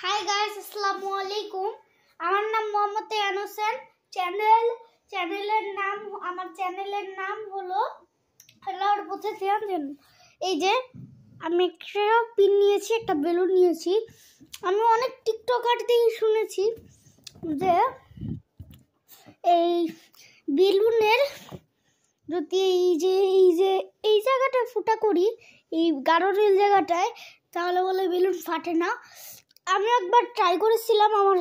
Hi guys, আসসালামু আলাইকুম। আমার নাম মোহাম্মদ তাইয়ান হোসেন। আমার চ্যানেলের নাম হলো আল্লাহর পথে ধ্যান। এই যে আমি একটা পিন নিয়েছি, একটা বেলুন নিয়েছি। আমি অনেক টিকটকার দিয়ে শুনেছি যে এই বেলুনের যদি এই জায়গাটায় ফুটা করি, এই গাঢ় জায়গাটায়, তাহলে বলে বেলুন ফাটে না। আমি একবার ট্রাই করেছিলাম আমার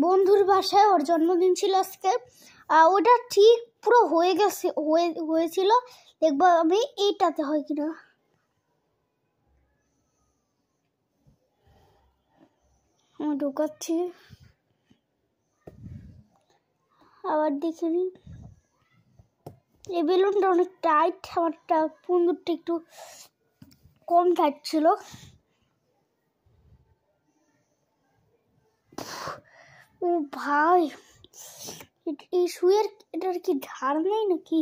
বন্ধুর বাসায়, ওর জন্মদিন ছিল আজকে। ওটা ঠিক পুরো হয়েছিল। দেখবো আমি এইটাতে হয় কিনা। আমি ঢোকাচ্ছি, আবার দেখে নিই। এই বেলুনটা অনেক টাইট, আমারটা পুন্দুরটা একটু কম টাইট ছিল। ও ভাই, এই সুইয়ের এটার কি ধার নেই নাকি?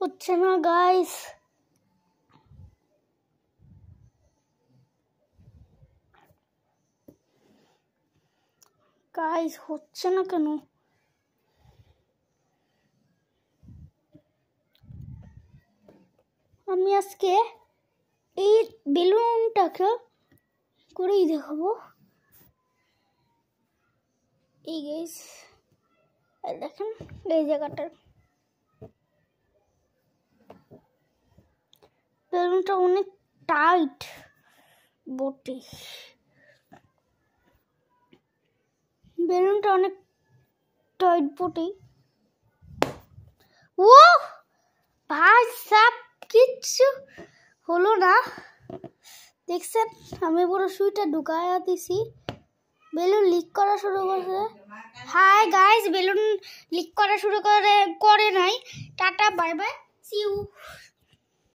হচ্ছে না গাইস। হচ্ছে না কেন? আমি আজকে এই বেলুনটাকে করেই দেখাবো। এই গাইস দেখেন, এই জায়গাটা বেলুনটা অনেক টাইট বটে। বেলুনটা অনেক টাইট বটে। ও ভাই সাব, কিচ্ছু হলো না। দেখছেন, আমি পুরো সুইটা ঢুকায়া দিছি, বেলুন লিক করা শুরু করছে। হাই গাইস, বেলুন লিক করা শুরু করে নাই। Tata, bye bye, see you.